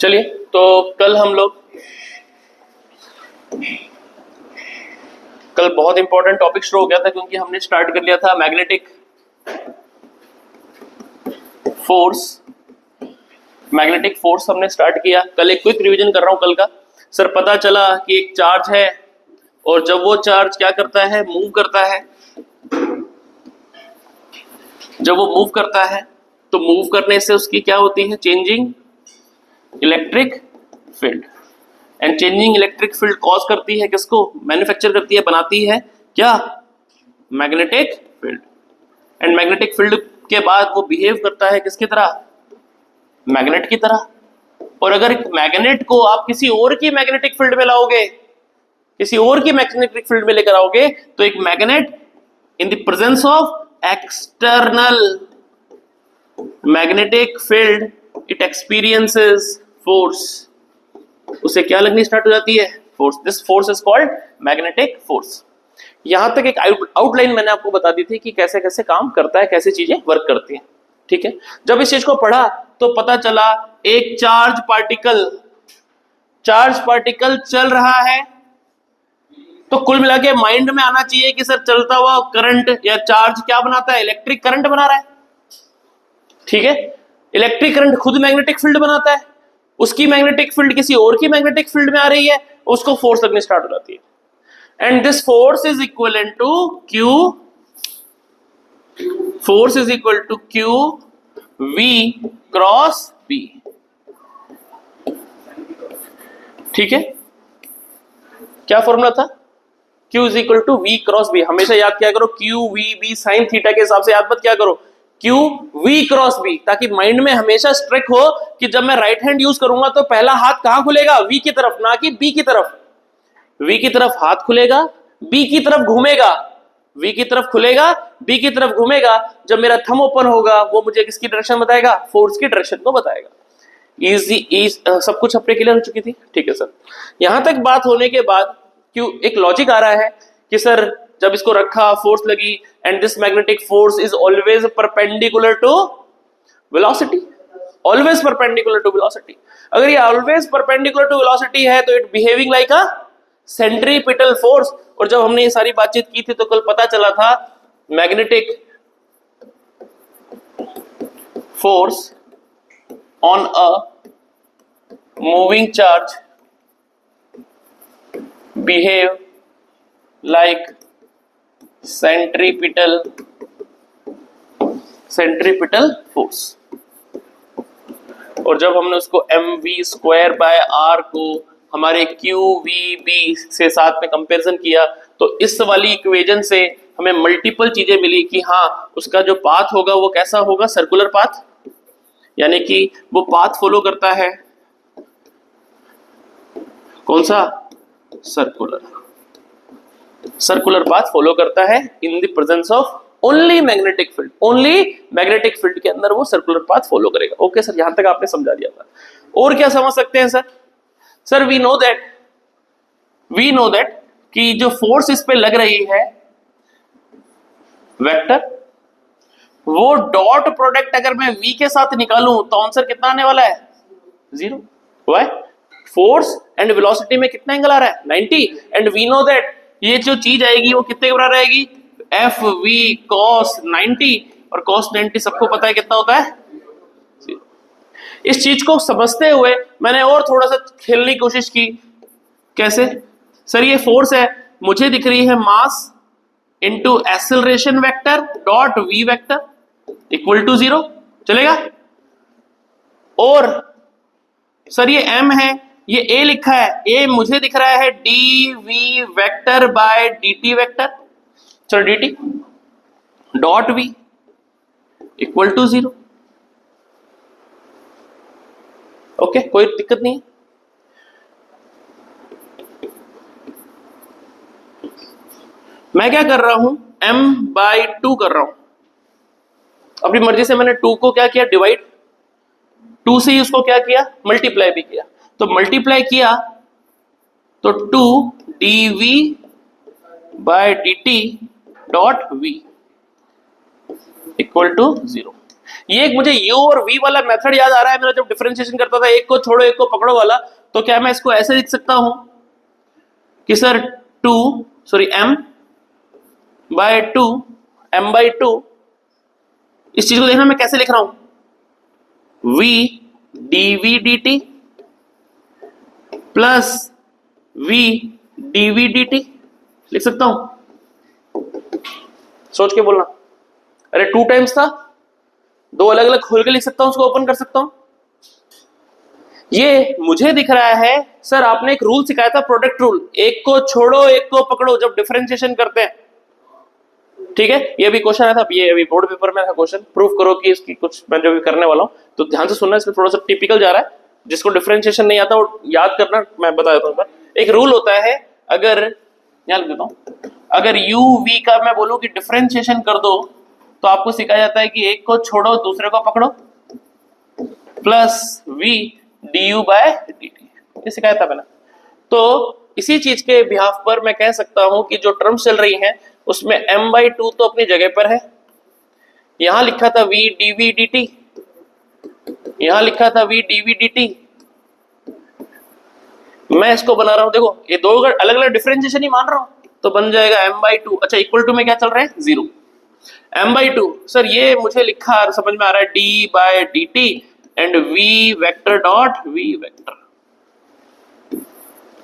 चलिए, तो कल बहुत इंपॉर्टेंट टॉपिक शुरू हो गया था क्योंकि हमने स्टार्ट कर लिया था मैग्नेटिक फोर्स हमने स्टार्ट किया। कल एक क्विक रिवीजन कर रहा हूं कल का। सर, पता चला कि एक चार्ज है और जब वो चार्ज क्या करता है, मूव करता है। जब वो मूव करता है तो मूव करने से उसकी क्या होती है, changing electric field. And changing electric field cause करती है किसको, मैन्युफैक्चर करती है, बनाती है क्या, magnetic field. And magnetic field के बाद वो बिहेव करता है किसकी तरह, मैग्नेट की तरह। और अगर एक मैग्नेट को आप किसी और की मैग्नेटिक फील्ड में लाओगे, किसी और की मैग्नेटिक फील्ड में लेकर आओगे, तो एक magnet in the presence of external magnetic field it experiences force. उसे क्या लगनी स्टार्ट हो जाती है, force. This force is called magnetic force. यहां तक एक आउटलाइन मैंने आपको बता दी थी कि कैसे कैसे काम करता है, कैसे चीजें वर्क करती हैं। ठीक है, जब इस चीज को पढ़ा तो पता चला एक चार्ज पार्टिकल चल रहा है, तो कुल मिला के माइंड में आना चाहिए कि सर चलता हुआ करंट या चार्ज क्या बनाता है, इलेक्ट्रिक करंट बना रहा है। ठीक है, इलेक्ट्रिक करंट खुद मैग्नेटिक फील्ड बनाता है, उसकी मैग्नेटिक फील्ड किसी और की मैग्नेटिक फील्ड में आ रही है, उसको फोर्स लगनी स्टार्ट हो जाती है। And this force is equal to Q, force is equal to Q V cross B. ठीक है, क्या फॉर्मूला था, Q is equal to V cross B. हमेशा याद क्या करो, Q V B sine theta के हिसाब से याद मत क्या करो, Q V क्रॉस बी, ताकि माइंड में हमेशा स्ट्रिक हो कि जब मैं राइट हैंड यूज करूंगा तो पहला हाथ कहां खुलेगा, V की तरफ, ना कि B की तरफ। V की तरफ हाथ खुलेगा, B की तरफ घूमेगा, V की तरफ खुलेगा, B की तरफ घूमेगा। जब मेरा थंब ओपन होगा वो मुझे किसकी डायरेक्शन बताएगा, फोर्स की डायरेक्शन को बताएगा। सब कुछ अपने क्लियर हो चुकी थी। ठीक है सर, यहां तक बात होने के बाद क्यों एक लॉजिक आ रहा है कि सर जब इसको रखा, फोर्स लगी, and this magnetic force is always perpendicular to velocity, always perpendicular to velocity. अगर ये ऑलवेज परपेंडिकुलर टू वेलोसिटी है तो it behaving like a centripetal force. और जब हमने ये सारी बातचीत की थी तो कल पता चला था magnetic force on a moving charge behave like centripetal force। और जब हमने उसको mv² को हमारे qvb से साथ में कंपैरिजन किया तो इस वाली इक्वेशन से हमें मल्टीपल चीजें मिली कि हाँ उसका जो पाथ होगा वो कैसा होगा, सर्कुलर पाथ, यानी कि वो पाथ फॉलो करता है कौन सा, सर्कुलर पाथ फॉलो करता है in the presence of only magnetic field. Only magnetic field के अंदर वो सर्कुलर पाथ फॉलो करेगा। ओके सर, यहां तक आपने समझा दिया था। और क्या समझ सकते हैं सर वी नो दैट कि जो फोर्स इस पे लग रही है वेक्टर, वो डॉट प्रोडक्ट अगर मैं v के साथ निकालूं तो आंसर कितना आने वाला है, 0। व्हाई, फोर्स एंड वेलोसिटी में कितना एंगल आ रहा है, 90। एंड वी नो दैट ये जो चीज आएगी वो कितने के बराबर आएगी, एफ वी cos 90, और cos 90 सबको पता है कितना होता है, 0। इस चीज को समझते हुए मैंने और थोड़ा सा खेलने की कोशिश की। कैसे सर, ये फोर्स है, मुझे दिख रही है mass into acceleration vector dot V vector equal to 0, चलेगा। और सर ये m है, ये a लिखा है, a मुझे दिख रहा है dv vector by dt vector, चलो dt dot v equal to 0। Okay, कोई दिक्कत नहीं। मैं क्या कर रहा हूं, m/2 कर रहा हूं, अपनी मर्जी से मैंने 2 को क्या किया, डिवाइड, 2 से ही उसको क्या किया, मल्टीप्लाई भी किया। तो मल्टीप्लाई किया तो 2 dv by dt dot v equal to 0। ये एक मुझे u और v वाला मेथड याद आ रहा है मेरा, जब डिफरेंशिएशन करता था, एक को छोड़ो एक को पकड़ो वाला। तो क्या मैं इसको ऐसे लिख सकता हूं कि सर m बाय 2, m/2, इस चीज को देखना मैं कैसे लिख रहा हूं, v dv dt plus v dv dt लिख सकता हूं। सोच के बोलना। अरे 2 टाइम्स था, 2 अलग अलग खोल के लिख सकता हूं, उसको ओपन कर सकता हूं। ये मुझे दिख रहा है सर आपने एक रूल सिखाया था, प्रोडक्ट रूल, एक को छोड़ो एक को पकड़ो जब डिफरेंशिएशन करते हैं। ठीक है, ये भी क्वेश्चन आया था, ये अभी बोर्ड पेपर में था क्वेश्चन, प्रूफ करो कि इसकी कुछ मैं जो भी करने वाला हूं, तो ध्यान से सुनना, इसमें थोड़ा सा टिपिकल जा रहा है, जिसको डिफरेंशिएशन नहीं आता वो याद करना, मैं बता देता हूं। एक रूल होता है, अगर याद देता हूं, अगर u v का मैं बोलूं कि डिफरेंशिएशन कर दो, तो आपको सिखाया जाता है कि एक को छोड़ो दूसरे को पकड़ो plus v du by dt, ये सिखाया था मैंने। तो इसी चीज के बिहाफ पर मैं कह सकता हूं कि जो टर्म्स चल रही हैं उसमें m/2 तो अपनी जगह पर है, यहां लिखा था v dv dt, यहां लिखा था v dv dt, मैं इसको बना रहा हूं, देखो ये दो अलग अलग डिफरेंशिएशन ही मान रहा हूं, तो बन जाएगा m/2। अच्छा, इक्वल टू में क्या चल रहा है, 0। m/2 सर ये मुझे लिखा समझ में आ रहा है d by dt and v vector dot v vector,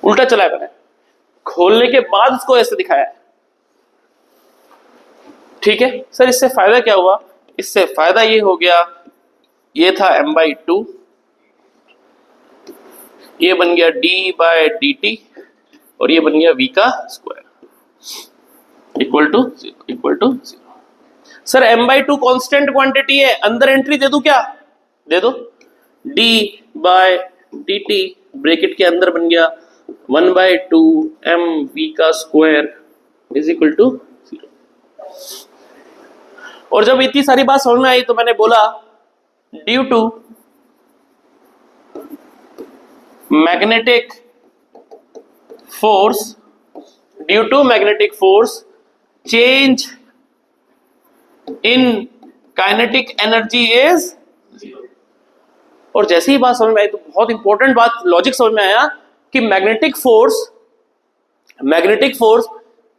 उल्टा चला है मैंने, खोलने के बाद इसको ऐसे दिखाया है। ठीक है सर, इससे फायदा क्या हुआ, इससे फायदा ये हो गया, ये था m/2, ये बन गया d बाय dt और ये बन गया v का square equal to 0। Sir m/2 constant quantity है, अंदर एंट्री दे दूं क्या, दे दो, d बाय dt ब्रैकेट के अंदर बन गया 1/2 m v का स्क्वायर इज इक्वल टू 0। और जब इतनी सारी बात समझ में आई तो मैंने बोला due to magnetic force, due to magnetic force change in kinetic energy is, और जैसे ही बात समझ में आई तो बहुत इंपॉर्टेंट बात, लॉजिक समझ में आया कि मैग्नेटिक फोर्स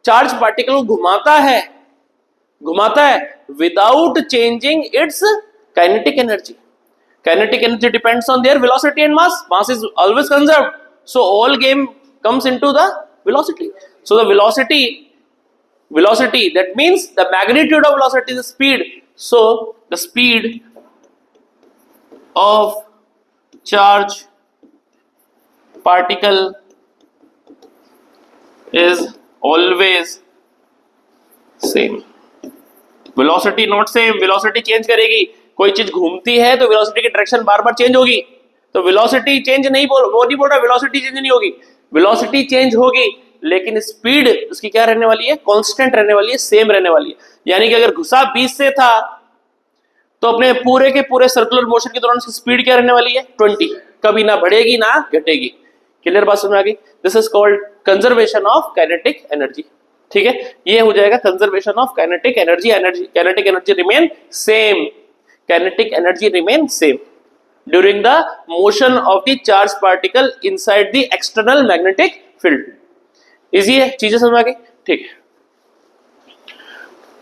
चार्ज पार्टिकल को घुमाता है without changing it's kinetic energy. Kinetic energy depends on their velocity and mass is always conserved, so all game comes into the velocity. So the velocity that means the magnitude of velocity is the speed, so the speed of charge particle is always same, velocity not same, velocity change करेगी, कोई चीज घूमती है तो velocity की direction बार बार change होगी, तो velocity change नहीं वो नहीं बोल रहा velocity चेंज नहीं होगी, velocity चेंज होगी लेकिन स्पीड उसकी क्या रहने वाली है, कांस्टेंट रहने वाली है, सेम रहने वाली है। यानी कि अगर घुसा 20 से था तो अपने पूरे के पूरे सर्कुलर मोशन के दौरान स्पीड क्या रहने वाली है, 20, कभी ना बढ़ेगी ना घटेगी। क्लियर बात समझ में आ गई, this is called conservation of kinetic energy. ठीक है, ये हो जाएगा conservation of kinetic energy, kinetic energy remain same, kinetic energy remain same during the motion of the charge particle inside the external magnetic field. Easy है, चीजें समझ आ गई। ठीक है,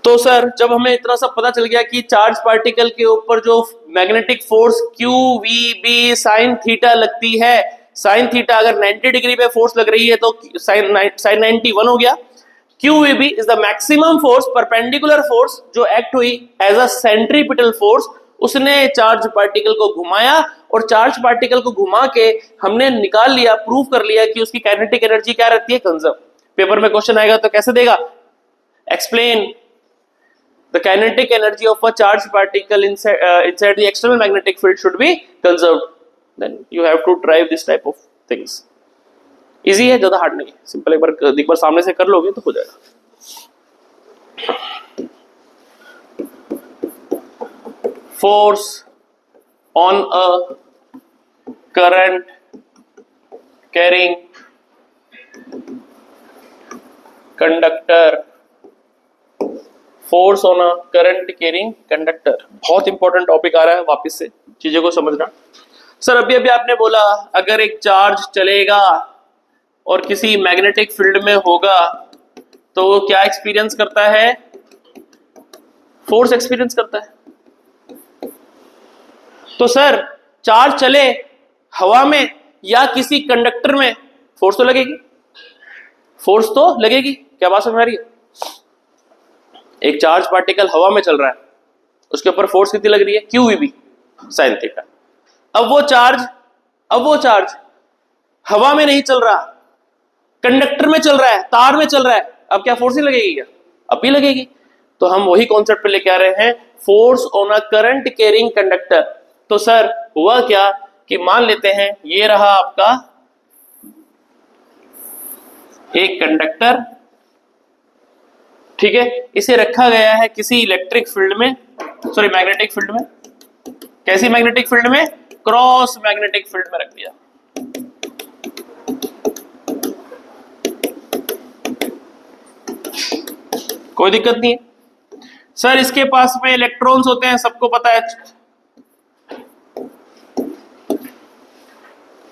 तो सर जब हमें इतना सब पता चल गया कि चार्ज पार्टिकल के ऊपर जो magnetic force Q V B sine theta लगती है, साइन थीटा अगर 90 डिग्री पे फोर्स लग रही है तो साइन 91 हो गया। Q V B is the maximum force, perpendicular force जो एक्ट हुई एज अ सेंट्रीपिटल फोर्स, उसने चार्ज पार्टिकल को घुमाया और चार्ज पार्टिकल को घुमा के हमने निकाल लिया, प्रूव कर लिया कि उसकी काइनेटिक एनर्जी क्या रहती है, कंजर्व। पेपर में क्वेश्चन आएगा तो कैसे देगा, explain the kinetic energy of a charged particle inside the external magnetic field should be conserved, then you have to drive this type of things। easy है, ज्यादा हार्ड नहीं है, सिंपल, एक बार सामने से कर लोगे तो हो जाएगा। force on a current carrying conductor force on a current carrying conductor, बहुत इंपॉर्टेंट टॉपिक आ रहा है, वापस से चीजों को समझना। सर अभी अभी आपने बोला अगर एक चार्ज चलेगा और किसी मैग्नेटिक फील्ड में होगा तो वो क्या एक्सपीरियंस करता है? फोर्स एक्सपीरियंस करता है। तो सर चार्ज चले हवा में या किसी कंडक्टर में, फोर्स तो लगेगी, फोर्स तो लगेगी। क्या बात समझ आ रही है? एक चार्ज पार्टिकल हवा में चल रहा है, उसके ऊपर फोर्स कितनी लग रही है? QVB sin theta. अब वो चार्ज हवा में नहीं चल रहा, कंडक्टर में चल रहा है, तार में चल रहा है, अब क्या फोर्स नहीं लगेगी क्या? अब भी लगेगी। तो हम वही कॉन्सेप्ट पे लेके आ रहे हैं, force on a current carrying conductor. तो सर हुआ क्या कि मान लेते हैं ये रहा आपका एक कंडक्टर, ठीक है, इसे रखा गया है किसी इलेक्ट्रिक फील्ड में, सॉरी मैग्नेटिक फील्ड में। कैसी मैग्नेटिक फील्ड में? क्रॉस मैग्नेटिक फील्ड में रख दिया। कोई दिक्कत नहीं है। सर इसके पास में इलेक्ट्रॉन्स होते हैं, सबको पता है,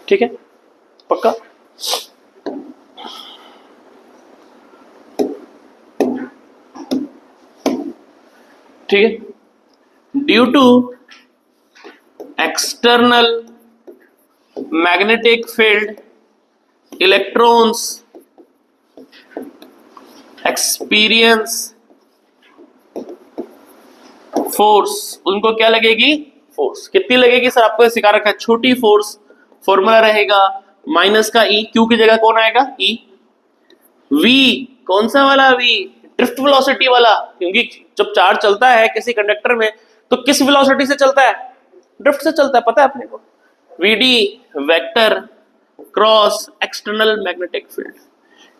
ठीक है, पक्का। ठीक है, due to external magnetic field electrons experience force, उनको क्या लगेगी? फोर्स। कितनी लगेगी सर? आपको सिखा रखा है, छोटी फोर्स। फॉर्मूला रहेगा माइनस का ई, क्यू की जगह कौन आएगा? ई। वी कौन सा वाला? वी ड्रिफ्ट वेलोसिटी वाला, क्योंकि जब चार्ज चलता है किसी कंडक्टर में तो किस वेलोसिटी से चलता है? ड्रिफ्ट से चलता है, पता है अपने को। V D vector cross external magnetic field.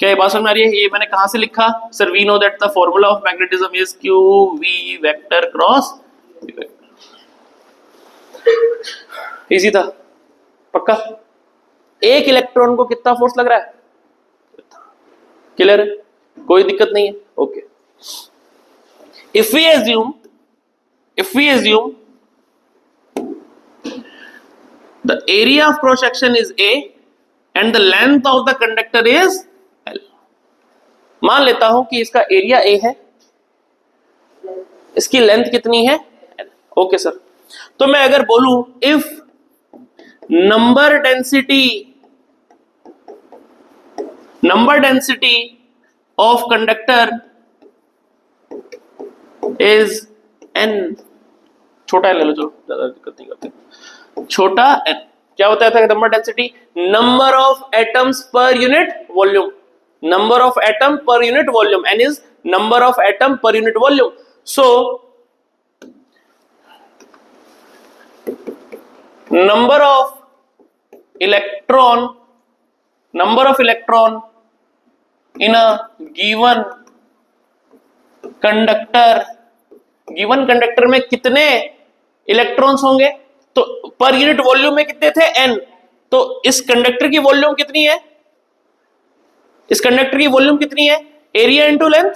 क्या ये बात समझ में आ रही है? ये मैंने कहां से लिखा? Sir we know that the formula of magnetism is Q V vector cross. Easy था, पक्का। एक इलेक्ट्रॉन को कितना फोर्स लग रहा है? क्लियर है? कोई दिक्कत नहीं है, okay. If we assume the area of cross section is A and the length of the conductor is L। मान लेता हूं कि इसका एरिया A है, इसकी लेंथ कितनी है? L। ओके सर, तो मैं अगर बोलूं if number density of conductor is n, छोटा n ले लो, चलो ज्यादा दिक्कत नहीं करते, छोटा n। क्या होता है number density? Number of atoms per unit volume, number of atom per unit volume, n is number of atom per unit volume. So number of electron in a given conductor में कितने electrons होंगे? तो per unit volume में कितने थे? n। तो इस conductor की वॉल्यूम कितनी है? इस कंडक्टर की वॉल्यूम कितनी है? Area into length.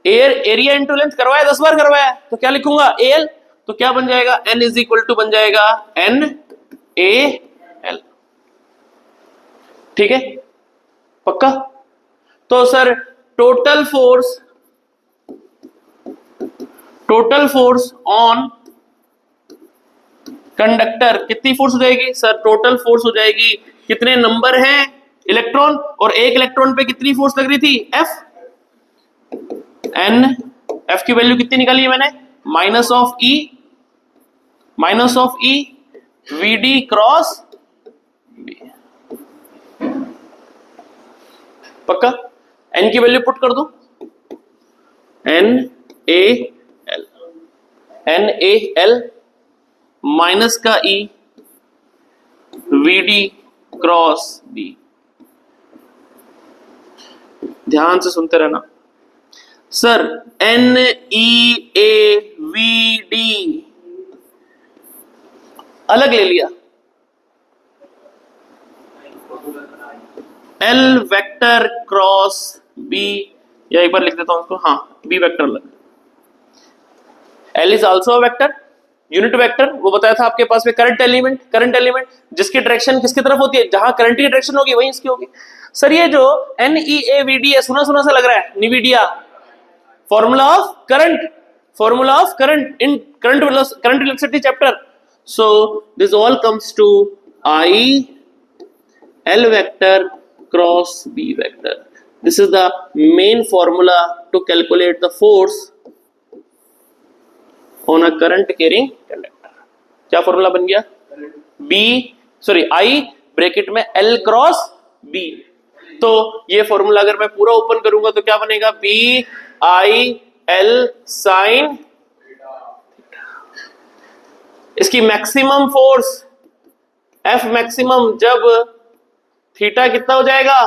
Area into length करवाया, 10 बार करवाया, तो क्या लिखूंगा? AL। तो क्या बन जाएगा? n इज इक्वल टू बन जाएगा NaL। ठीक है, पक्का। तो sir total force on conductor कितनी फोर्स हो जाएगी? सर टोटल फोर्स हो जाएगी, कितने नंबर हैं इलेक्ट्रॉन, और एक इलेक्ट्रॉन पे कितनी फोर्स लग रही थी? F। F की वैल्यू कितनी निकाली है मैंने? Minus of E VD cross B। पक्का। n की वैल्यू पुट कर दो, NaL माइनस का E VD क्रॉस B। ध्यान से सुनते रहना सर। NeAVD अलग ले लिया, L वेक्टर क्रॉस B या एक बार लिख देता हूं उसको, हाँ बी वेक्टर लग। L is also a vector, unit vector, वो बताया था आपके पास में करंट एलिमेंट जिसकी डायरेक्शन किसकी तरफ होती है, जहां करंट की डायरेक्शन होगी वहीं इसकी होगी। सर ये जो NEAVD है, सुना सुना सा लग रहा है, निविडिया, formula of current in current electricity chapter. So this all comes to I L vector cross B vector. This is the main formula to calculate the force on a current carrying conductor. क्या formula बन गया, I bracket में L cross B। तो ये formula अगर मैं पूरा open करूंगा तो क्या बनेगा, BIL साइन, इसकी मैक्सिमम फोर्स F मैक्सिमम जब थीटा कितना हो जाएगा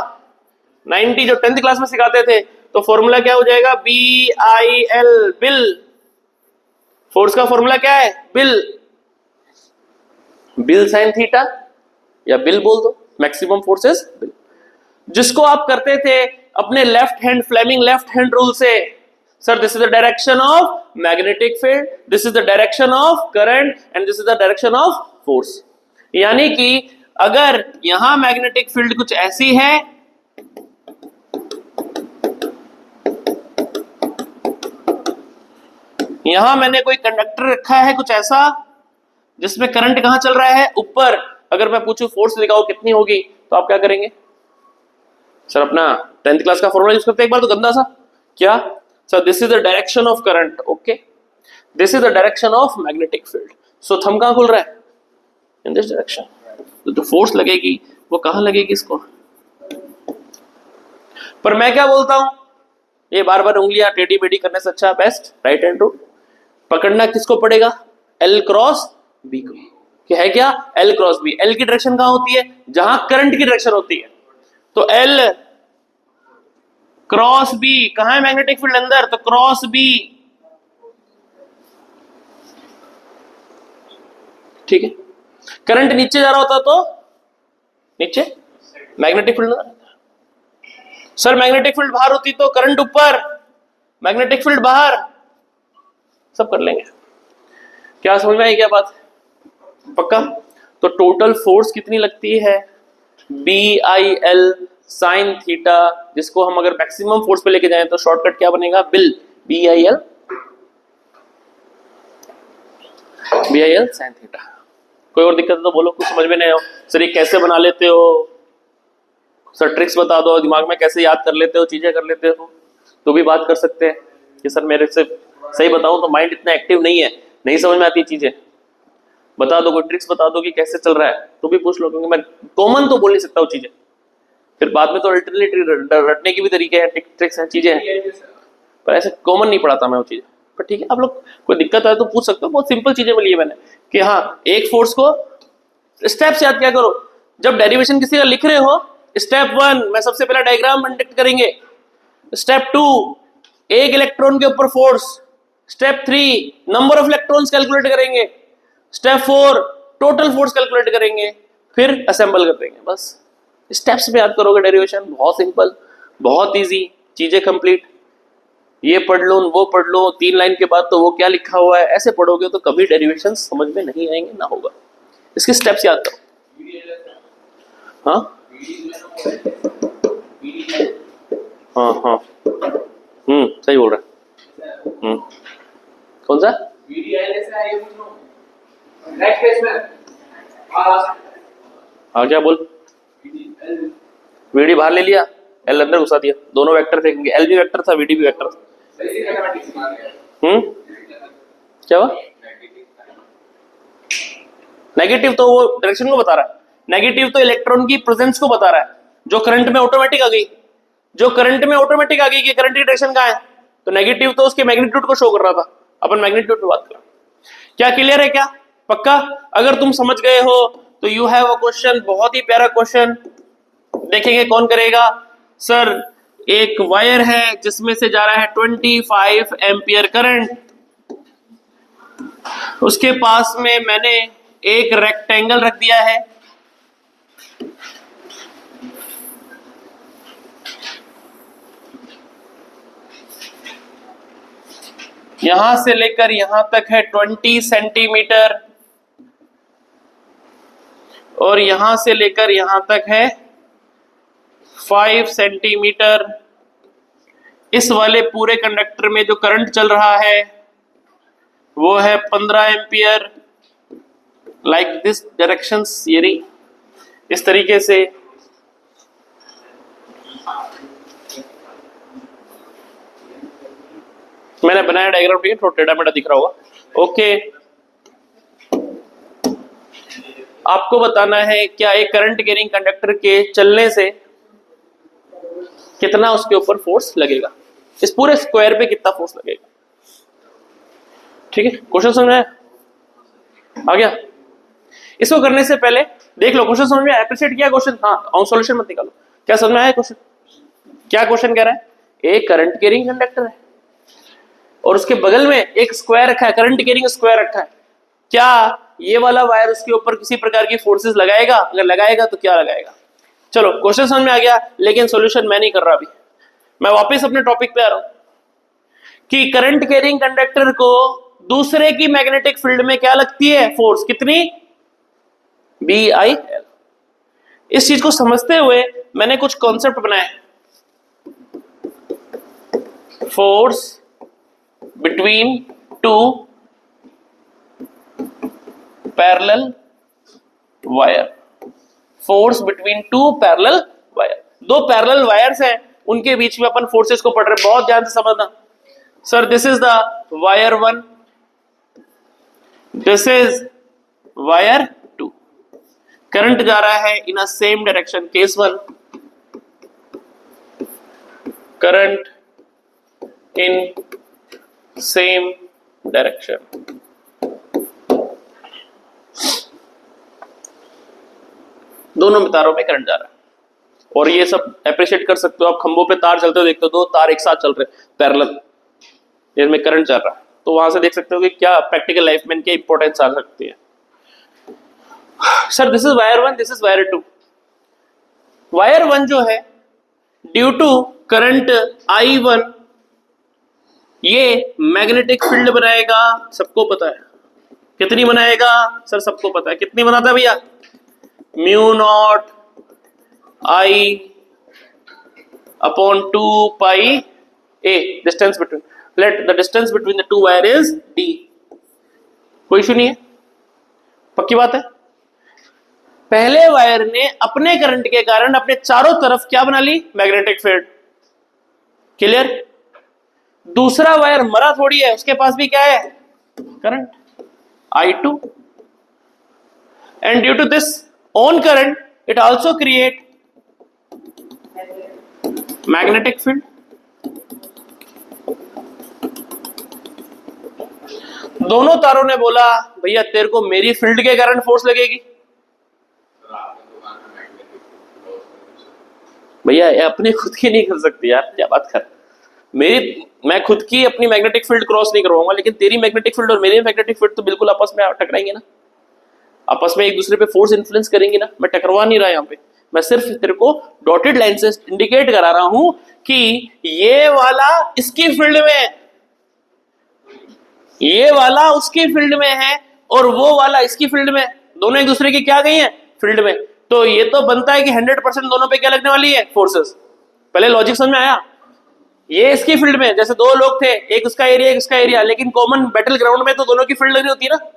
90, जो 10th क्लास में सिखाते थे, तो फॉर्मूला क्या हो जाएगा, BIL बिल, फोर्स का फॉर्मूला क्या है, बिल साइन थीटा, या बिल बोल दो, मैक्सिमम फोर्स इज बिल, जिसको आप करते थे अपने left hand Fleming left hand rule से। Sir this is the direction of magnetic field, this is the direction of current and this is the direction of force. यानी कि अगर यहां मैग्नेटिक फील्ड कुछ ऐसी है, यहां मैंने कोई कंडक्टर रखा है कुछ ऐसा जिसमें करंट कहां चल रहा है, ऊपर, अगर मैं पूछूं फोर्स दिखाओ कितनी होगी, तो आप क्या करेंगे, सर अपना 10th क्लास का फॉर्मूला यूज करते हैं एक बार तो गंदा सा, क्या sir, this is the direction of current, okay, this is the direction of magnetic field. So thumb कहां खुल रहा है, इन दिस डायरेक्शन। तो जो फोर्स लगेगी वो कहां लगेगी, इसको। पर मैं क्या बोलता हूं, ये बार बार उंगलियां टेढ़ी बेढ़ी करने से अच्छा बेस्ट राइट हैंड रूल पकड़ना किसको पड़ेगा, L क्रॉस B को। क्या है, क्या L क्रॉस B, L की डायरेक्शन कहां होती है, जहां करंट की डायरेक्शन होती है, तो L क्रॉस B कहां है, मैग्नेटिक फील्ड अंदर, तो क्रॉस B, ठीक है। करंट नीचे जा रहा होता तो नीचे, मैग्नेटिक फील्ड अंदर। सर मैग्नेटिक फील्ड बाहर होती तो करंट ऊपर, मैग्नेटिक फील्ड बाहर, सब कर लेंगे। क्या समझ में आई क्या बात, पक्का। तो टोटल फोर्स कितनी लगती है, BIL साइन थीटा, जिसको हम अगर मैक्सिमम फोर्स पे लेके जाएं तो शॉर्टकट क्या बनेगा, BIL साइन थीटा। कोई और दिक्कत है तो बोलो, कुछ समझ में नहीं हो, सर ये कैसे बना लेते हो, सर ट्रिक्स बता दो, दिमाग में कैसे याद कर लेते हो, चीजें कर लेते हो, तो भी बात कर सकते हैं कि सर मेरे से सही बताऊं तो माइंड इतना एक्टिव नहीं है, नहीं समझ में आती चीजें, बता दो, कोई ट्रिक्स बता दो कि कैसे चल रहा है, तो भी पूछ लो, क्योंकि मैं कॉमन तो बोल नहीं सकता वो चीजें, फिर बाद में तो अल्टरनेटिव रटने की भी तरीके हैं, ट्रिक्स हैं, चीजें हैं, पर ऐसे कॉमन नहीं पढ़ाता मैं वो चीजें। पर ठीक है, आप लोग कोई दिक्कत है तो पूछ सकते हो, बहुत सिंपल चीजें मिली है मैंने, कि हाँ एक फोर्स को स्टेप्स याद क्या करो, जब डेरिवेशन किसी का लिख रहे हो, स्टेप 1 में सबसे पहला डायग्राम कंडक्ट करेंगे, स्टेप 2 एक इलेक्ट्रॉन के ऊपर force, step 3 number of electrons calculate करेंगे, स्टेप 4 टोटल फोर्स कैलकुलेट करेंगे, फिर असेंबल कर देंगे। बस स्टेप्स में याद करोगे डेरिवेशन, बहुत सिंपल, बहुत इजी, चीजें कंप्लीट, ये पढ़ लो वो पढ़ लो, 3 लाइन के बाद तो वो क्या लिखा हुआ है, ऐसे पढ़ोगे तो कभी डेरिवेशन समझ में नहीं आएंगे, ना होगा। इसके स्टेप्स याद करो। हाँ हाँ सही बोल रहा है। कौन सा, हाँ क्या बोल, VD बाहर ले लिया, L अंदर घुसा दिया, दोनों वेक्टर थे, L भी वेक्टर था, VD भी वेक्टर था। क्या हुआ, नेगेटिव तो वो डायरेक्शन को बता रहा है, नेगेटिव तो इलेक्ट्रॉन की प्रेजेंस को बता रहा है, जो करंट में ऑटोमेटिक आ गई, जो करंट में ऑटोमेटिक आ गई कि करंट की डायरेक्शन कहां है, तो नेगेटिव तो उसके मैग्नीट्यूड को शो कर रहा था। अपन मैग्नीट्यूड पे बात कर, क्या क्लियर है क्या, पक्का। अगर तुम समझ गए हो तो यू हैव अ क्वेश्चन, बहुत ही प्यारा क्वेश्चन, देखेंगे कौन करेगा। सर एक वायर है जिसमें से जा रहा है 25 एम्पियर करंट, उसके पास में मैंने एक रेक्टेंगल रख दिया है, यहां से लेकर यहां तक है 20 सेंटीमीटर और यहां से लेकर यहां तक है 5 सेंटीमीटर। इस वाले पूरे कंडक्टर में जो करंट चल रहा है वो है 15 एम्पियर। लाइक दिस डायरेक्शंस, ये रही इस तरीके से। मैंने बनाया डायग्राम, ठीक है, थोड़ा टेढ़ा मेढ़ा दिख रहा होगा। ओके, आपको बताना है क्या एक करंट कैरिंग कंडक्टर के चलने से कितना उसके ऊपर फोर्स लगेगा, इस पूरे स्क्वायर पे कितना फोर्स लगेगा। ठीक है, क्वेश्चन समझ में आ गया? इसको करने से पहले देख लो, क्वेश्चन समझ में आया? अप्रिशिएट किया क्वेश्चन? हाँ, सॉल्यूशन मत निकालो। क्या समझ में आया क्वेश्चन? क्या क्वेश्चन कह रहा है? एक करंट कैरिंग कंडक्टर है और उसके बगल में एक स्क्वायर रखा है, करंट कैरिंग स्क्वायर रखा है। क्या ये वाला वायर उसके ऊपर किसी प्रकार की फोर्सेस लगाएगा? अगर लगाएगा तो क्या लगाएगा? चलो, क्वेश्चन समझ में आ गया, लेकिन सॉल्यूशन मैं नहीं कर रहा अभी। मैं वापस अपने टॉपिक पे आ रहा हूं कि करंट कैरिंग कंडक्टर को दूसरे की मैग्नेटिक फील्ड में क्या लगती है? फोर्स। कितनी? BIL। इस चीज को समझते हुए मैंने कुछ कॉन्सेप्ट बनाए। Force between two parallel wire. Force between two parallel wire, दो पैरेलल वायर्स हैं, उनके बीच में अपन फोर्सेस को पढ़ रहे। बहुत ध्यान से समझना। Sir, this is the wire 1, this is wire 2। Current जा रहा है in a same direction. Case 1, current in same direction. दोनों तारों में करंट जा रहा है और ये सब अप्रिशिएट कर सकते हो आप। खंभों पे तार चलते हो, देखते हो, दो तार एक साथ चल रहे पैरेलल, इसमें करंट चल रहा है, तो वहां से देख सकते हो कि क्या प्रैक्टिकल लाइफ में इनकी इंपॉर्टेंस आ सकती है। Sir, this is wire 1, this is wire 2। Wire 1 जो है, ड्यू टू करंट I1 ये मैग्नेटिक फील्ड बनाएगा, सबको पता है। कितनी बनाएगा? सर, सबको पता है। कितनी बनाता है भैया? Mu naught I upon 2 pi A, distance between, let the distance between the two wire is D। कोई इशू नहीं है, पक्की बात है। पहले वायर ने अपने करंट के कारण अपने चारों तरफ क्या बना ली? Magnetic field. क्लियर? दूसरा वायर मरा थोड़ी है, उसके पास भी क्या है? Current I2, and due to this own current it also create magnetic field. दोनों तारों ने बोला भैया तेरे को मेरी फील्ड के कारण फोर्स लगेगी। भैया ये अपने खुद की नहीं कर सकती यार, क्या बात कर। मैं खुद की अपनी मैग्नेटिक फील्ड क्रॉस नहीं करवाऊंगा, लेकिन तेरी मैग्नेटिक फील्ड और मेरी मैग्नेटिक फील्ड तो बिल्कुल आपस में टकराएंगे ना, आपस में एक दूसरे पे फोर्स इन्फ्लुएंस करेंगे ना। मैं टकरवा नहीं रहा यहाँ पे, मैं सिर्फ तेरे को डॉटेड लाइन से इंडिकेट करा रहा हूं कि ये वाला इसकी फील्ड में है, ये वाला उसकी फील्ड में है और वो वाला इसकी फील्ड में। दोनों एक दूसरे की क्या गई है? फील्ड में। तो ये तो बनता है कि 100% दोनों पे क्या लगने वाली है? फोर्सेस। पहले लॉजिक समझ में आया? ये इसकी फील्ड में, जैसे दो लोग थे, एक उसका एरिया एक उसका एरिया, लेकिन कॉमन बैटल ग्राउंड में तो दोनों की फील्ड लगनी होती है ना।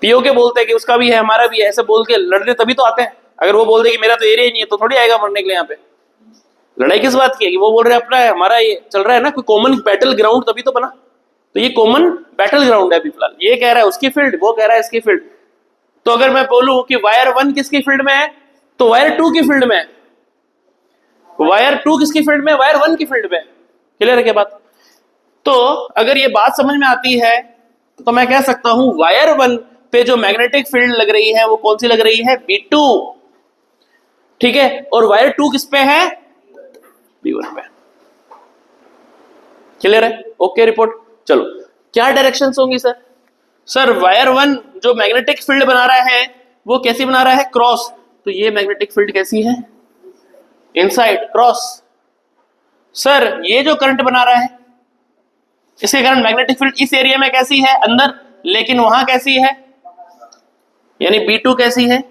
पीओ के बोलते हैं कि उसका भी है हमारा भी है, ऐसे बोल के लड़ने तभी तो आते हैं। अगर वो बोल दे कि मेरा तो एरिया ही नहीं है तो थोड़ी आएगा मरने के लिए यहाँ पे। लड़ाई किस बात की है? कि वो बोल रहे हैं अपना है हमारा ये चल रहा है ना, कोई कॉमन बैटल ग्राउंड तभी तो बना। तो ये कॉमन बैटल ग्राउंड है अभी फिलहाल। ये कह रहा है उसकी फील्ड, वो कह रहा है इसकी फील्ड। तो अगर मैं बोलूं कि वायर 1 किसकी फील्ड में है तो वायर 2 की फील्ड में है। वायर 2 किसकी फील्ड में? वायर 1 की फील्ड में। क्लियर है क्या बात? तो अगर ये बात समझ में आती है तो मैं कह सकता हूं वायर 1 पे जो मैग्नेटिक फील्ड लग रही है वो कौन सी लग रही है? B2। ठीक है, और वायर 2 किस पे है? B1 पे। क्लियर है? Okay report. चलो, क्या डायरेक्शंस होंगी सर? सर, वायर 1 जो मैग्नेटिक फील्ड बना रहा है वो कैसी बना रहा है? क्रॉस। तो ये मैग्नेटिक फील्ड कैसी है? Inside, cross. सर, ये जो करंट बना रहा है इसके कारण मैग्नेटिक फील्ड इस एरिया में कैसी है, अंदर, लेकिन वहां कैसी है, यानी B2 कैसी है।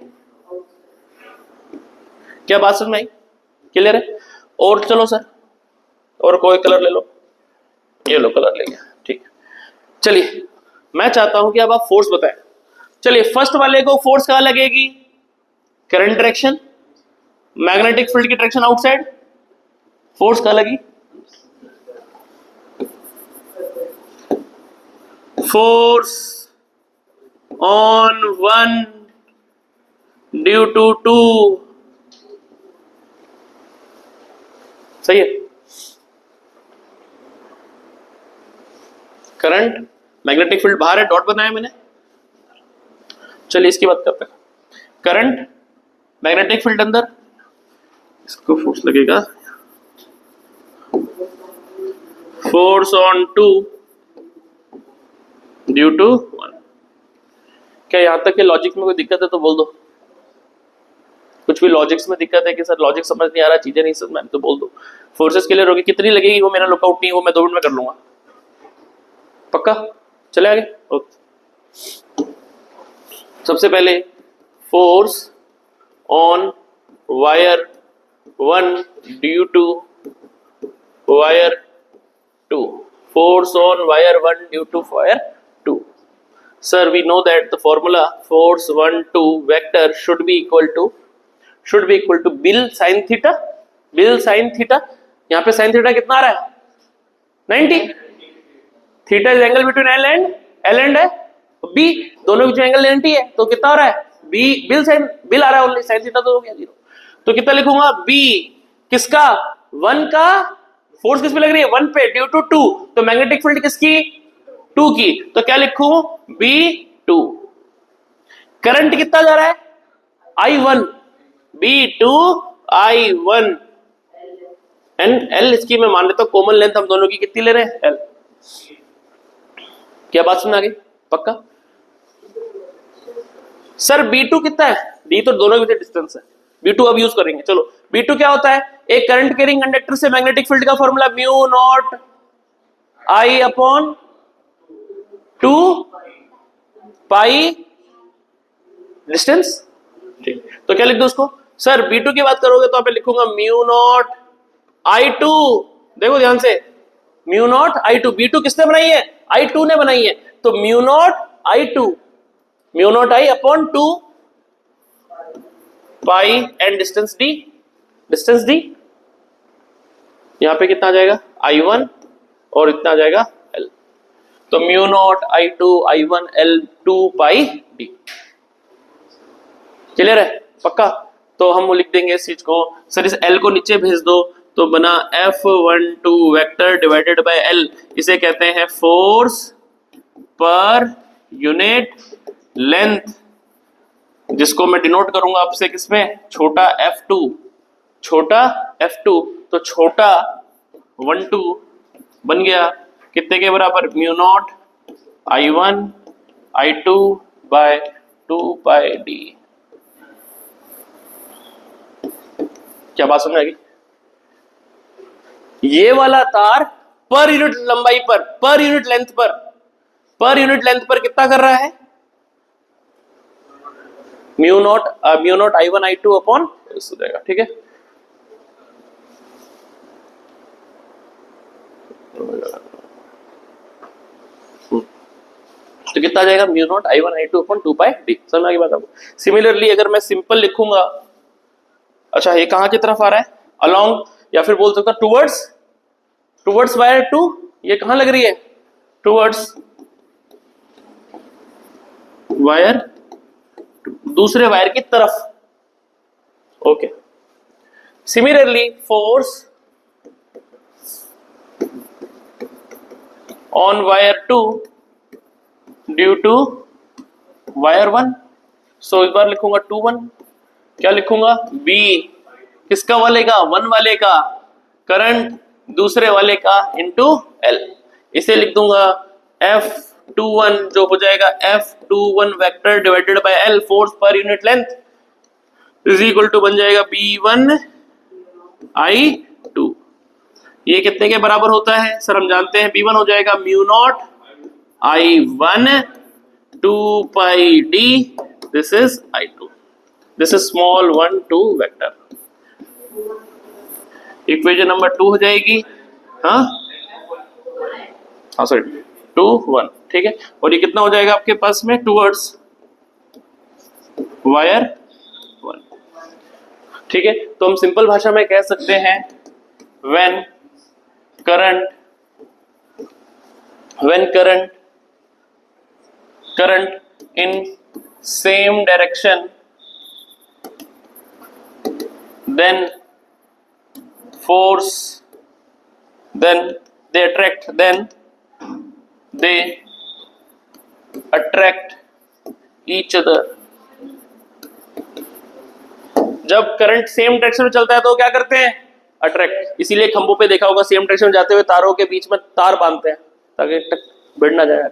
क्या बात समझ में आई, क्लियर है। और चलो सर, और कोई कलर ले लो, ये लो कलर ले गया, ठीक है। चलिए मैं चाहता हूं कि अब आप फोर्स बताएं। चलिए फर्स्ट वाले को फोर्स कहां लगेगी, करंट डायरेक्शन, मैग्नेटिक फील्ड की डायरेक्शन आउटसाइड, फोर्स कहां लगी, फोर्स ऑन 1 ड्यू टू 2, सही है। करंट, मैग्नेटिक फील्ड बाहर है, डॉट बनाया मैंने। चलिए इसकी बात करते हैं। करंट, मैग्नेटिक फील्ड अंदर, इसको फोर्स लगेगा फोर्स ऑन 2 ड्यू टू 1। क्या यहां तक के लॉजिक में कोई दिक्कत है तो बोल दो, कुछ भी लॉजिक्स में दिक्कत है कि सर लॉजिक समझ नहीं आ रहा, चीजें नहीं समझ में, तो बोल दो। फोर्सेस क्लियर होगी, कितनी लगेगी वो मेरा लुकआउट नहीं, वो मैं 2 मिनट में कर लूंगा, पक्का। चले आगे। ओके, सबसे पहले force on wire 1 due to wire 2, force on wire 1 due to wire 2। Sir, we know that the formula force 1 2 vector should be equal to Bill sin theta, Bill sin theta। यहाँ पे sin theta कितना आ रहा है, 90। Theta is angle between L and B, दोनों के बीच angle 90 है, तो कितना आ रहा है, बिल आ रहा है ओनली, sin थीटा तो हो गया 0। तो कितना लिखूंगा, B किसका, 1 का, फोर्स किस पे लग रही है, 1 पे ड्यू टू 2, तो मैग्नेटिक फील्ड किसकी, 2 की, तो क्या लिखूं, B2। करंट कितना जा रहा है, I1, B2 I1, and L इसकी मैं मान लेता हूं कॉमन लेंथ हम दोनों की कितनी ले रहे हैं, L। क्या बात सुन आ गई, पक्का। सर B2 कितना है, D तो दोनों के बीच डिस्टेंस है, B2 अब यूज करेंगे। चलो B2 क्या होता है, एक करंट कैरिंग कंडक्टर से मैग्नेटिक फील्ड का formula mu naught I upon 2 pi distance, ठीक। तो क्या लिख दो उसको, सर B2 की बात करोगे तो आप लिखूंगा म्यू नॉट I2, देखो ध्यान से, म्यू नॉट I2, B2 किसने बनाई है, I2 ने बनाई है, तो mu naught I2, mu naught I upon 2 pi and distance D, यहां पे कितना आ जाएगा, I1 और इतना आ जाएगा L, तो mu naught I2 I1 L 2 pi D। Clear है, पक्का। तो हम वो लिख देंगे इस चीज को, सर इस L को नीचे भेज दो, तो बना F12 vector divided by L, इसे कहते हैं फोर्स पर यूनिट लेंथ, जिसको मैं डिनोट करूंगा आपसे किसमें, छोटा F2, तो छोटा 12 बन गया कितने के बराबर, mu naught I1 I2 by 2 pi D। क्या बात समझ आ गई। ये वाला तार पर यूनिट लंबाई पर, पर यूनिट लेंथ पर कितना कर रहा है, mu naught I1 I2 upon इस हो जाएगा, ठीक है। तो कितना आ जाएगा, mu naught I1 I2 upon 2 pi D। समझ में आ गई बात आपको। सिमिलरली अगर मैं सिंपल लिखूंगा, अच्छा ये कहां की तरफ आ रहा है, अलोंग, या फिर बोल सकता टुवर्ड्स वायर 2, ये कहां लग रही है, टुवर्ड्स वायर, दूसरे वायर की तरफ, okay. Similarly force on wire 2 due to wire 1, so इस बार लिखूंगा 2 1, क्या लिखूंगा, B किसका वाले का, 1 वाले का, करंट दूसरे वाले का इनटू L, इसे लिख दूंगा F21 जो हो जाएगा F21 vector divided by L, force per unit length, is equal to बन जाएगा B1 I2। ये कितने के बराबर होता है सर? हम जानते हैं B1 हो जाएगा mu naught I1 2 pi d, this is I2, this is small 1 2 vector. Equation number 2 हो जाएगी, हाँ सॉरी 2 1, ठीक है। और ये कितना हो जाएगा आपके पास में टूवर्ड्स वायर 1, ठीक है। तो हम सिंपल भाषा में कह सकते हैं when current in same direction, then force, then they attract each other। जब करंट सेम डायरेक्शन में चलता है तो क्या करते हैं? अट्रैक्ट। इसीलिए खंभों पे देखा होगा सेम डायरेक्शन में जाते हुए तारों के बीच में तार बांधते हैं ताकि भिड़ ना जाए।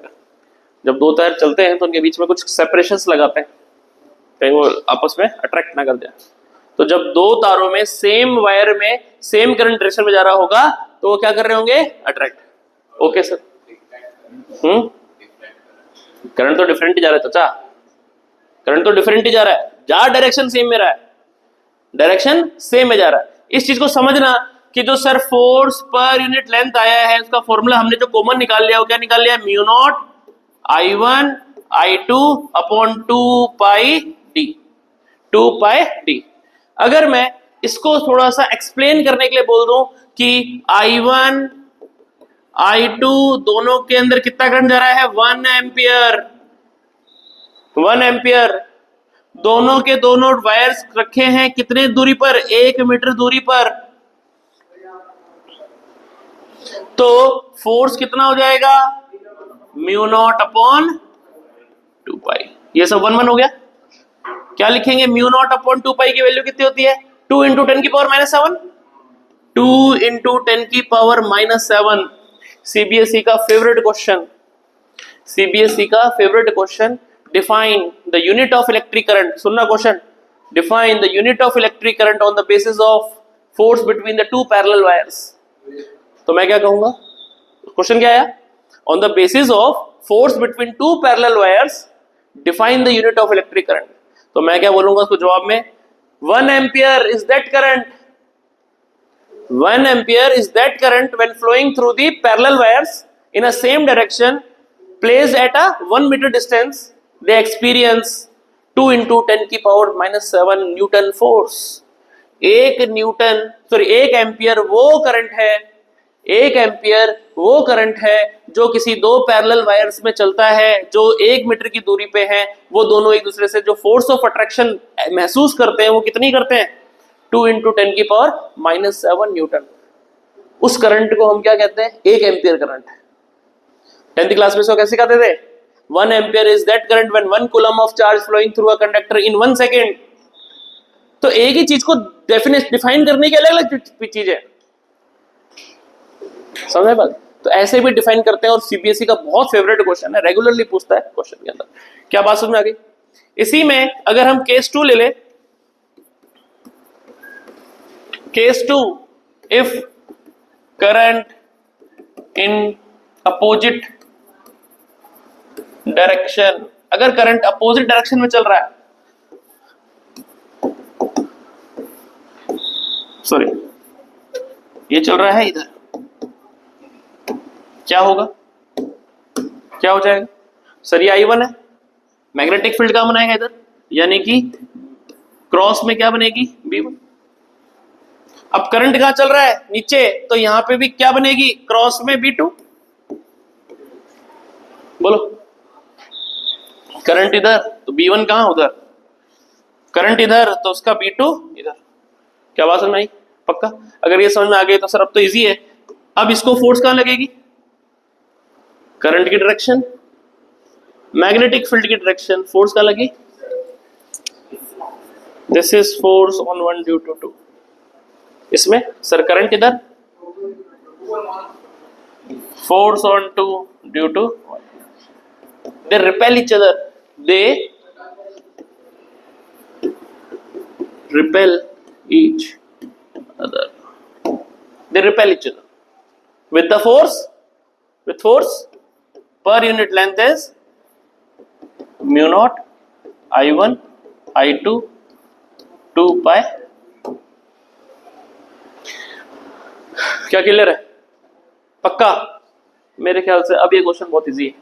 जब दो तार चलते हैं तो उनके बीच में कुछ सेपरेशंस लगाते हैं कहीं वो आपस में अट्रैक्ट ना कर जाए। तो जब दो तारों में सेम वायर में सेम करंट डायरेक्शन में जा रहा होगा तो वो क्या कर रहे होंगे? अट्रैक्ट। Okay sir. करंट तो डिफरेंट ही जा रहा है चाचा, करंट तो डिफरेंट ही जा रहा है, जा डायरेक्शन सेम में रहा है, डायरेक्शन सेम में जा रहा है। इस चीज को समझना कि जो sir force per unit length आया है उसका फॉर्मूला हमने जो कॉमन निकाल लिया वो क्या निकाल लिया? Mu naught I1 I2 upon 2 पाई डी। अगर मैं इसको थोड़ा सा एक्सप्लेन करने के लिए बोल दूं कि I1 I2 दोनों के अंदर कितना करंट जा रहा है? 1 एम्पियर। दोनों के दोनों वायर्स रखे हैं कितने दूरी पर? 1 मीटर दूरी पर। तो फोर्स कितना हो जाएगा? म्यू नॉट अपॉन 2 पाई। ये सब 1 हो गया। क्या लिखेंगे? म्यू नॉट अपॉन 2 पाई की वैल्यू कितनी होती है? 2 इंटू 10 की पावर माइनस 7। 2 इंटू 10 की पावर माइनस 7। सीबीएसई का favourite question. Define the unit of electric current। सुनना question. Define the unit of electric current on the basis of force between the two parallel wires। तो मैं क्या कहूंगा? Question क्या आया? On the basis of force between two parallel wires, define the unit of electric current। तो मैं क्या बोलूंगा उसको जवाब में? 1 ampere is that current। 1 ampere is that current when flowing through the parallel wires in a same direction placed at a 1 meter distance, they experience 2 into 10 की power minus 7 Newton force. 1 ampere वो current है जो किसी दो parallel wires में चलता है जो 1 मीटर की दूरी पे हैं। वो दोनों एक दूसरे से जो फोर्स ऑफ अट्रैक्शन महसूस करते हैं वो कितनी करते हैं? 2 into 10 की पावर माइनस 7 न्यूटन। उस करंट को हम क्या कहते हैं? 1 एम्पियर करंट। 10th क्लास में इसको कैसे कहते थे? 1 ampere is that current when 1 coulomb of charge flowing through a conductor in 1 second। तो एक ही चीज को डिफाइन करने की अलग अलग चीज है, समझ बात? तो ऐसे भी डिफाइन करते हैं और सीबीएसई का बहुत फेवरेट क्वेश्चन है, रेगुलरली पूछता है क्वेश्चन के अंदर। क्या बात समझ में आ गई? इसी में अगर हम केस 2 ले ले, case 2, if current in opposite direction, अगर करंट अपोजिट डायरेक्शन में चल रहा है, सॉरी ये चल रहा है इधर, क्या होगा? क्या हो जाएगा सर? ये I1 है, मैग्नेटिक फील्ड का बनाएगा इधर, यानी कि क्रॉस में क्या बनेगी? B1। अब करंट कहां चल रहा है? नीचे, तो यहां पे भी क्या बनेगी? क्रॉस में B2। बोलो, करंट इधर तो B1 कहां? उधर। करंट इधर तो उसका B2 इधर। क्या बात समझ में आई? पक्का? अगर ये समझ में आ गई तो सर अब तो इजी है। अब इसको फोर्स कहां लगेगी? करंट की डायरेक्शन, मैग्नेटिक फील्ड की डायरेक्शन, फोर्स कहां लगी? This is force on 1 due to 2। इसमें सर करंट इधर, force on 2 due to 1। They repel each other, they repel each other, they repel each other। with the force per unit length is mu naught I1 I2 2 pi। क्या clear है? पक्का? मेरे ख्याल से अब ये question बहुत इजी है।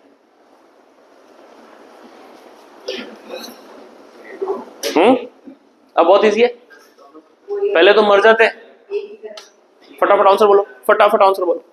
अब बहुत इजी है। पहले तो मर जाते। फटाफट आंसर बोलो, फटाफट आंसर बोलो।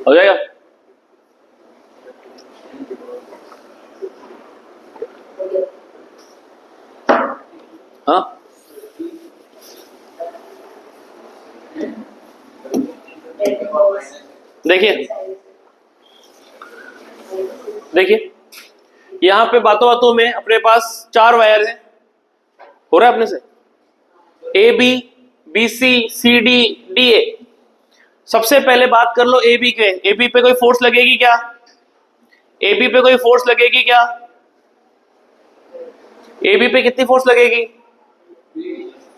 हो जाएगा? हाँ, देखिए देखिए यहां पे बातों बातों में अपने पास 4 वायर है। हो रहा है अपने से? A B, B C, C D, D A. सबसे पहले बात कर लो ए बी के। ए बी पे कोई फोर्स लगेगी क्या? ए बी पे कोई फोर्स लगेगी क्या? ए बी पे कितनी फोर्स लगेगी?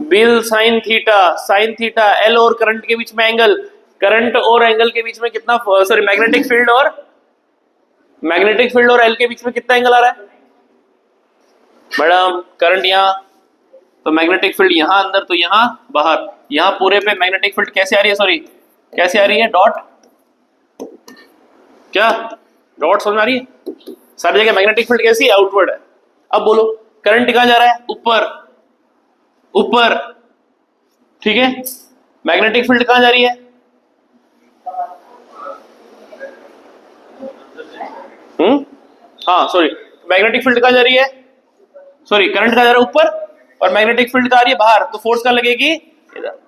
Bill sine theta. Sine theta L और करंट के बीच में एंगल, करंट और एंगल के बीच में कितना, सॉरी मैग्नेटिक फील्ड और एल के बीच में कितना एंगल आ रहा है मैडम? करंट यहां तो मैग्नेटिक फील्ड यहां अंदर, तो यहां बाहर। यहां पूरे पे मैग्नेटिक फील्ड कैसे आ रही है? सॉरी कैसे आ रही है? डॉट। क्या डॉट समझ आ रही है? सारी जगह मैग्नेटिक फील्ड कैसी है? आउटवर्ड है। अब बोलो करंट कहां जा रहा है? ऊपर ऊपर, ठीक है। मैग्नेटिक फील्ड कहां जा रही है? हाँ सॉरी, मैग्नेटिक फील्ड कहां जा रही है? सॉरी करंट कहां जा रहा है? ऊपर, और मैग्नेटिक फील्ड कहां आ रही है? बाहर। तो फोर्स कहां लगेगी? इधर।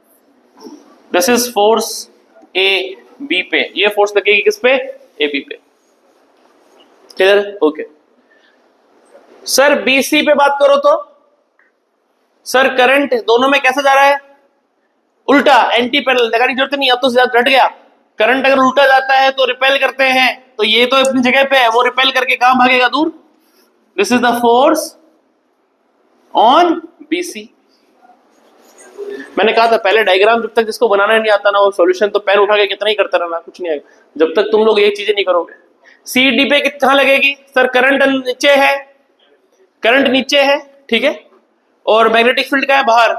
This is force A B पे। ये फोर्स लगेगी किस पे? ए बी पे। Clear? Okay. Sir B C पे बात करो तो सर करंट दोनों में कैसा जा रहा है? उल्टा, एंटी पैरेलल। लगाने की जरूरत नहीं, अब तो ज्यादा घट गया। करंट अगर उल्टा जाता है तो रिपेल करते हैं, तो ये तो अपनी जगह पे है, वो रिपेल करके कहां भागेगा? दूर। This is the force on BC. मैंने कहा था पहले डायग्राम जब तक जिसको बनाना नहीं आता ना, वो सॉल्यूशन तो पैर उठा के कितना ही करता रहना, कुछ नहीं आएगा जब तक तुम लोग ये चीजें नहीं करोगे। सी डी पे कहां लगेगी? सर करंट नीचे है, करंट नीचे है, ठीक है, और मैग्नेटिक फील्ड का है बाहर।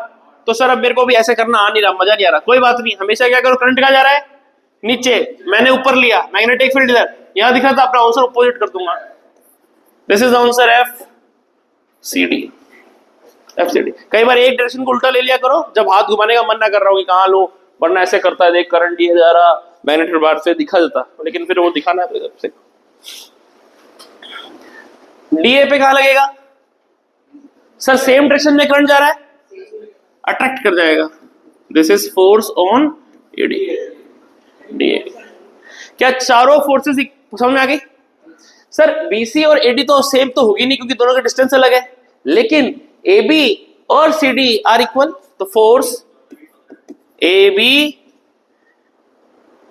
तो सर अब मेरे को भी ऐसे करना आ नहीं रहा, मजा नहीं आ रहा। कोई बात नहीं, हमेशा क्या करो, करंट कहां जा रहा है? नीचे, मैंने ऊपर लिया, मैग्नेटिक फील्ड इधर। यहां दिख रहा था, अपना आंसर अपोजिट कर दूंगा। This is answer F C D. F C D. कई बार एक डायरेक्शन को उल्टा ले लिया करो जब हाथ घुमाने का मन ना कर रहा हो कि कहां लो, वरना ऐसे करता है, देख करंट ये जा रहा, मैग्नेटिक बाहर से दिखा देता, लेकिन फिर वो दिखाना है तो इधर से। डीए पे कहां लगेगा? सर सेम डायरेक्शन में करंट जा रहा है, अट्रैक्ट कर जाएगा। This is force on AD. DA. क्या चारों फोर्सेस समझ में आ गई? सर बीसी और एडी तो सेम तो होगी नहीं क्योंकि दोनों का डिस्टेंस अलग है, लेकिन AB और CD आर इक्वल। तो force AB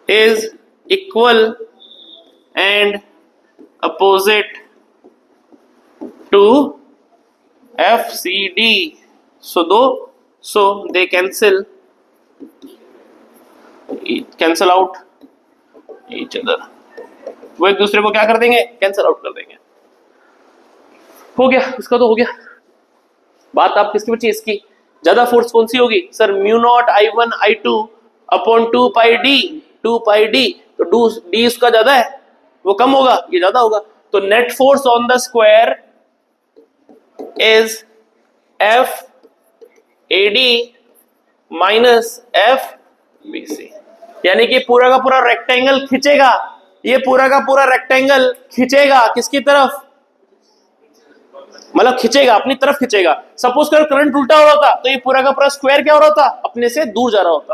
is equal and opposite to FCD। so they cancel out each other। वो एक दूसरे को क्या कर देंगे? कैंसिल आउट कर देंगे। हो गया, इसका तो हो गया। बात आप किसकी बची? इसकी। ज्यादा फोर्स कौन सी होगी? Sir mu naught I1 I2 upon 2 पाई डी। 2 पाई डी, तो डी इसका ज्यादा है, वो कम होगा, ये ज्यादा होगा। तो net force on the square is F AD minus F B C, यानी कि पूरा का पूरा रेक्टेंगल खींचेगा, ये पूरा का पूरा रेक्टेंगल खींचेगा किसकी तरफ, मतलब खींचेगा अपनी तरफ खींचेगा। सपोज कर करंट उल्टा हो रहा था तो ये पूरा का पूरा स्क्वायर क्या हो रहा होता, अपने से दूर जा रहा होता।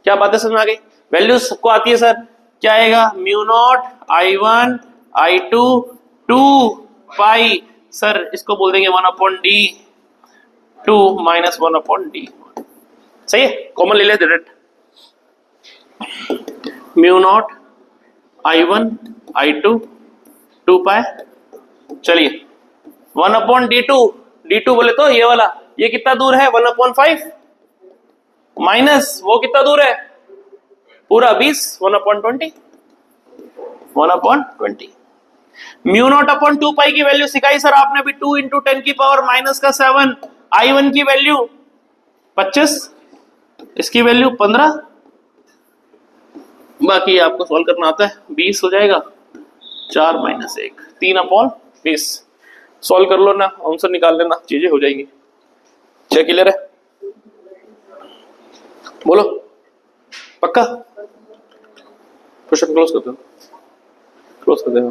क्या बातें समझ में आ गई? वैल्यू सबको आती है सर, क्या आएगा, म्यू नॉट I1 I2 2 पाई, सर इसको बोल देंगे 1/d 2 माइनस 1/d, सही है, कॉमन ले ले direct, mu naught I1 I2 2 पाई, चलिए 1/d2, d2 बोले तो ये वाला, ये कितना दूर है 1/5 माइनस वो कितना दूर है पूरा 20 1/20 1/20। म्यू नॉट अपॉन 2 पाई की वैल्यू सिखाई सर आपने भी, 2 इंटू 10 की पावर माइनस का 7, I1 की वैल्यू 25, इसकी वैल्यू 15, बाकी आपको सॉल्व करना आता है, 20 हो जाएगा 4 माइनस 1 3/20, सॉल्व कर लो ना, आंसर निकाल लेना, चीजें हो जाएंगी। क्या क्लियर है, बोलो पक्का? क्वेश्चन क्लोज कर दो, क्लोज कर देना।